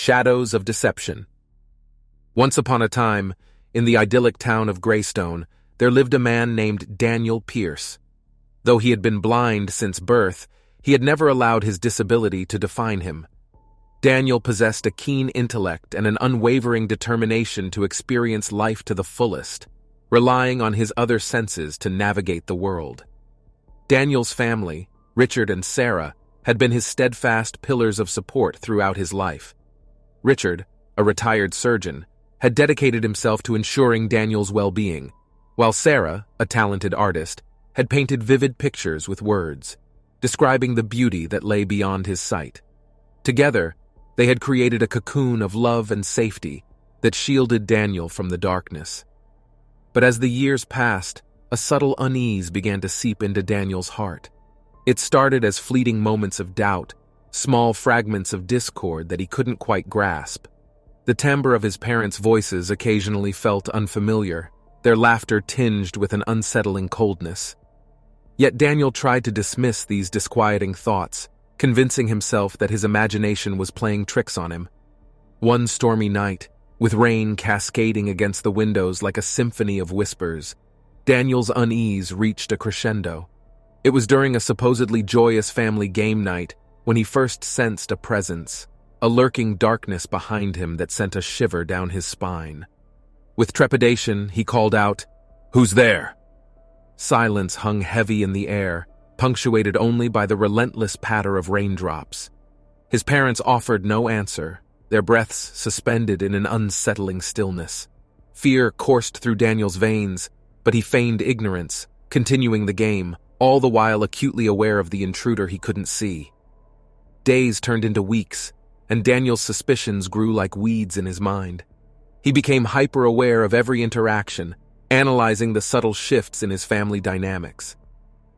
Shadows of Deception. Once upon a time, in the idyllic town of Greystone, there lived a man named Daniel Pierce. Though he had been blind since birth, he had never allowed his disability to define him. Daniel possessed a keen intellect and an unwavering determination to experience life to the fullest, relying on his other senses to navigate the world. Daniel's family, Richard and Sarah, had been his steadfast pillars of support throughout his life. Richard, a retired surgeon, had dedicated himself to ensuring Daniel's well-being, while Sarah, a talented artist, had painted vivid pictures with words, describing the beauty that lay beyond his sight. Together, they had created a cocoon of love and safety that shielded Daniel from the darkness. But as the years passed, a subtle unease began to seep into Daniel's heart. It started as fleeting moments of doubt, small fragments of discord that he couldn't quite grasp. The timbre of his parents' voices occasionally felt unfamiliar, their laughter tinged with an unsettling coldness. Yet Daniel tried to dismiss these disquieting thoughts, convincing himself that his imagination was playing tricks on him. One stormy night, with rain cascading against the windows like a symphony of whispers, Daniel's unease reached a crescendo. It was during a supposedly joyous family game night when he first sensed a presence, a lurking darkness behind him that sent a shiver down his spine. With trepidation, he called out, "Who's there?" Silence hung heavy in the air, punctuated only by the relentless patter of raindrops. His parents offered no answer, their breaths suspended in an unsettling stillness. Fear coursed through Daniel's veins, but he feigned ignorance, continuing the game, all the while acutely aware of the intruder he couldn't see. Days turned into weeks, and Daniel's suspicions grew like weeds in his mind. He became hyper-aware of every interaction, analyzing the subtle shifts in his family dynamics.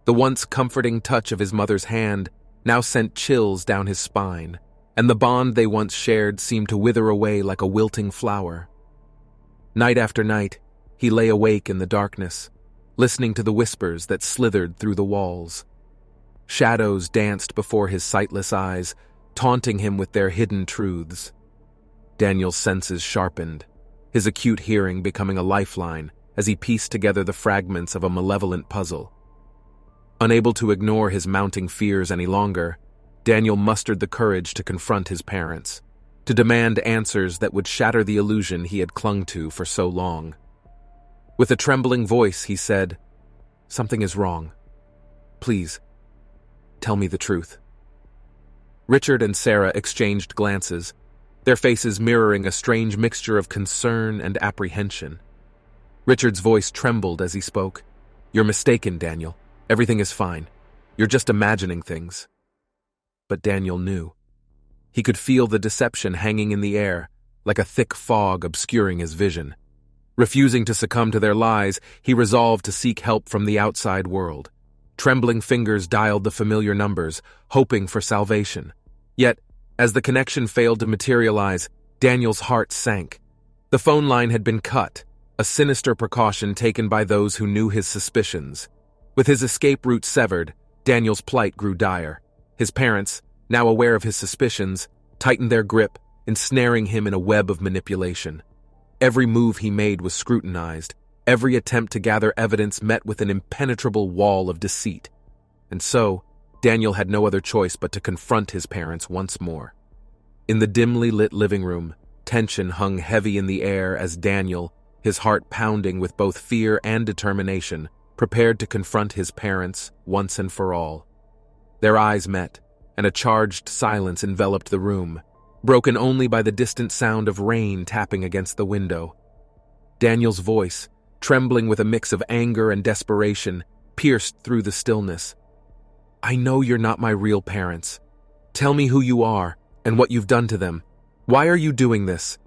The once comforting touch of his mother's hand now sent chills down his spine, and the bond they once shared seemed to wither away like a wilting flower. Night after night, he lay awake in the darkness, listening to the whispers that slithered through the walls. Shadows danced before his sightless eyes, taunting him with their hidden truths. Daniel's senses sharpened, his acute hearing becoming a lifeline as he pieced together the fragments of a malevolent puzzle. Unable to ignore his mounting fears any longer, Daniel mustered the courage to confront his parents, to demand answers that would shatter the illusion he had clung to for so long. With a trembling voice, he said, "Something is wrong. Please, tell me the truth." Richard and Sarah exchanged glances, their faces mirroring a strange mixture of concern and apprehension. Richard's voice trembled as he spoke. "You're mistaken, Daniel. Everything is fine. You're just imagining things." But Daniel knew. He could feel the deception hanging in the air, like a thick fog obscuring his vision. Refusing to succumb to their lies, he resolved to seek help from the outside world. Trembling fingers dialed the familiar numbers, hoping for salvation. Yet, as the connection failed to materialize, Daniel's heart sank. The phone line had been cut, a sinister precaution taken by those who knew his suspicions. With his escape route severed, Daniel's plight grew dire. His parents, now aware of his suspicions, tightened their grip, ensnaring him in a web of manipulation. Every move he made was scrutinized, every attempt to gather evidence met with an impenetrable wall of deceit. And so, Daniel had no other choice but to confront his parents once more. In the dimly lit living room, tension hung heavy in the air as Daniel, his heart pounding with both fear and determination, prepared to confront his parents once and for all. Their eyes met, and a charged silence enveloped the room, broken only by the distant sound of rain tapping against the window. Daniel's voice, trembling with a mix of anger and desperation, pierced through the stillness. "I know you're not my real parents. Tell me who you are and what you've done to them. Why are you doing this?"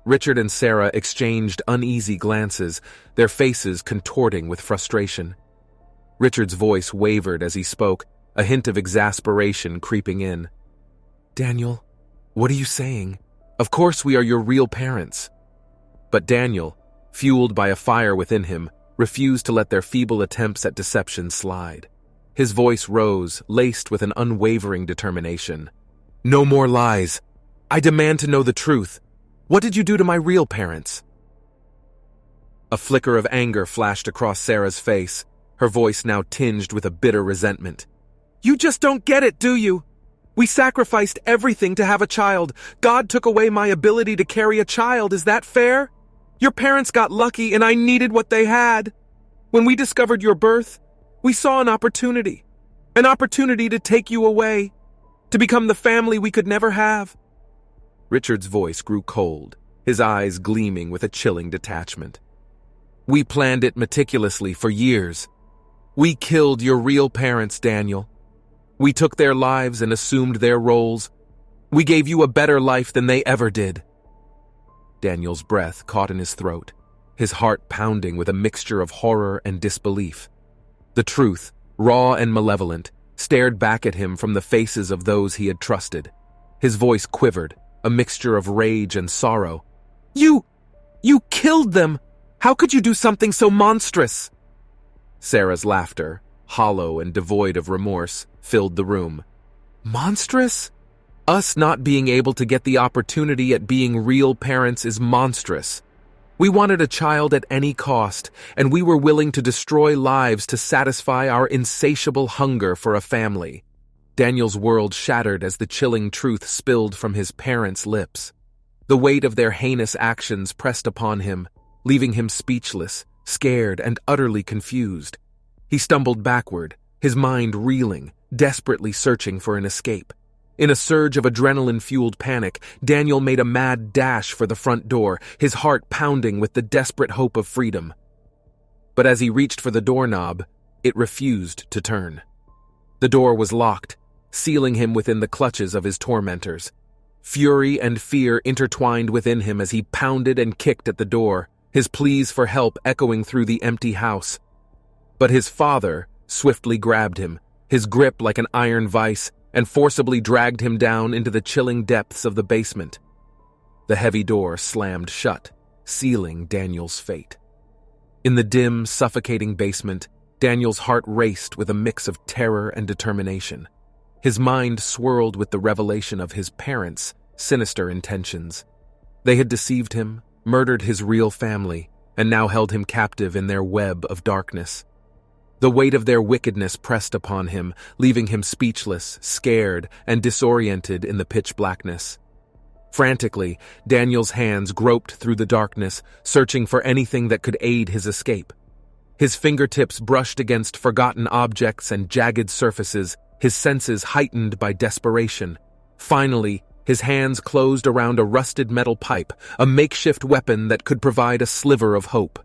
Richard and Sarah exchanged uneasy glances, their faces contorting with frustration. Richard's voice wavered as he spoke, a hint of exasperation creeping in. "Daniel, what are you saying? Of course we are your real parents." But Daniel, fueled by a fire within him, refused to let their feeble attempts at deception slide. His voice rose, laced with an unwavering determination. "No more lies. I demand to know the truth. What did you do to my real parents?" A flicker of anger flashed across Sarah's face, her voice now tinged with a bitter resentment. "You just don't get it, do you? We sacrificed everything to have a child. God took away my ability to carry a child. Is that fair? Your parents got lucky and I needed what they had. When we discovered your birth, we saw an opportunity to take you away, to become the family we could never have." Richard's voice grew cold, his eyes gleaming with a chilling detachment. "We planned it meticulously for years. We killed your real parents, Daniel. We took their lives and assumed their roles. We gave you a better life than they ever did." Daniel's breath caught in his throat, his heart pounding with a mixture of horror and disbelief. The truth, raw and malevolent, stared back at him from the faces of those he had trusted. His voice quivered, a mixture of rage and sorrow. You killed them! How could you do something so monstrous?" Sarah's laughter, hollow and devoid of remorse, filled the room. "Monstrous? Us not being able to get the opportunity at being real parents is monstrous. We wanted a child at any cost, and we were willing to destroy lives to satisfy our insatiable hunger for a family." Daniel's world shattered as the chilling truth spilled from his parents' lips. The weight of their heinous actions pressed upon him, leaving him speechless, scared, and utterly confused. He stumbled backward, his mind reeling, desperately searching for an escape. In a surge of adrenaline-fueled panic, Daniel made a mad dash for the front door, his heart pounding with the desperate hope of freedom. But as he reached for the doorknob, it refused to turn. The door was locked, sealing him within the clutches of his tormentors. Fury and fear intertwined within him as he pounded and kicked at the door, his pleas for help echoing through the empty house. But his father swiftly grabbed him, his grip like an iron vice, and forcibly dragged him down into the chilling depths of the basement. The heavy door slammed shut, sealing Daniel's fate. In the dim, suffocating basement, Daniel's heart raced with a mix of terror and determination. His mind swirled with the revelation of his parents' sinister intentions. They had deceived him, murdered his real family, and now held him captive in their web of darkness. The weight of their wickedness pressed upon him, leaving him speechless, scared, and disoriented in the pitch blackness. Frantically, Daniel's hands groped through the darkness, searching for anything that could aid his escape. His fingertips brushed against forgotten objects and jagged surfaces, his senses heightened by desperation. Finally, his hands closed around a rusted metal pipe, a makeshift weapon that could provide a sliver of hope.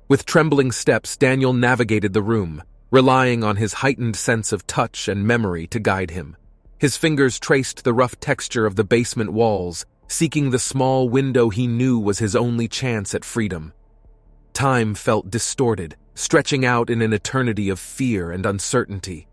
With trembling steps, Daniel navigated the room, relying on his heightened sense of touch and memory to guide him. His fingers traced the rough texture of the basement walls, seeking the small window he knew was his only chance at freedom. Time felt distorted, stretching out in an eternity of fear and uncertainty.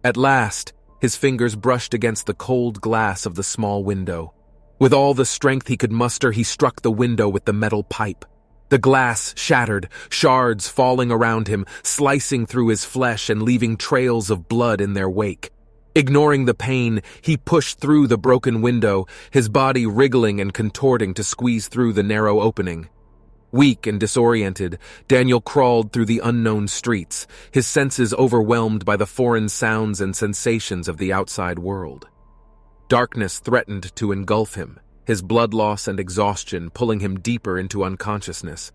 At last, his fingers brushed against the cold glass of the small window. With all the strength he could muster, he struck the window with the metal pipe. The glass shattered, shards falling around him, slicing through his flesh and leaving trails of blood in their wake. Ignoring the pain, he pushed through the broken window, his body wriggling and contorting to squeeze through the narrow opening. Weak and disoriented, Daniel crawled through the unknown streets, his senses overwhelmed by the foreign sounds and sensations of the outside world. Darkness threatened to engulf him, his blood loss and exhaustion pulling him deeper into unconsciousness.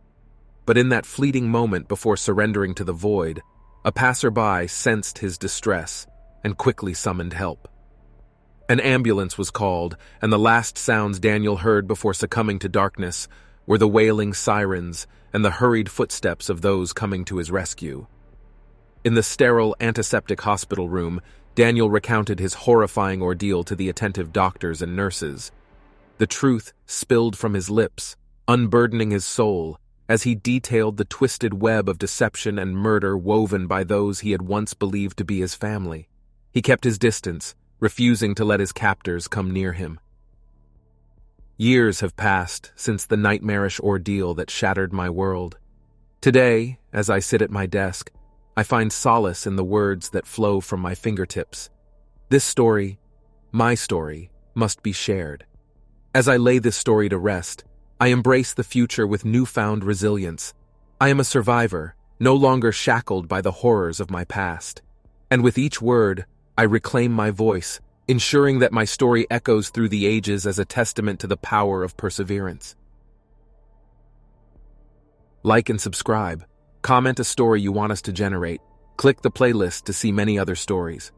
But in that fleeting moment before surrendering to the void, a passerby sensed his distress and quickly summoned help. An ambulance was called, and the last sounds Daniel heard before succumbing to darkness were the wailing sirens and the hurried footsteps of those coming to his rescue. In the sterile antiseptic hospital room, Daniel recounted his horrifying ordeal to the attentive doctors and nurses. The truth spilled from his lips, unburdening his soul, as he detailed the twisted web of deception and murder woven by those he had once believed to be his family. He kept his distance, refusing to let his captors come near him. Years have passed since the nightmarish ordeal that shattered my world. Today, as I sit at my desk, I find solace in the words that flow from my fingertips. This story, my story, must be shared. As I lay this story to rest, I embrace the future with newfound resilience. I am a survivor, no longer shackled by the horrors of my past. And with each word, I reclaim my voice, ensuring that my story echoes through the ages as a testament to the power of perseverance. Like and subscribe. Comment a story you want us to generate. Click the playlist to see many other stories.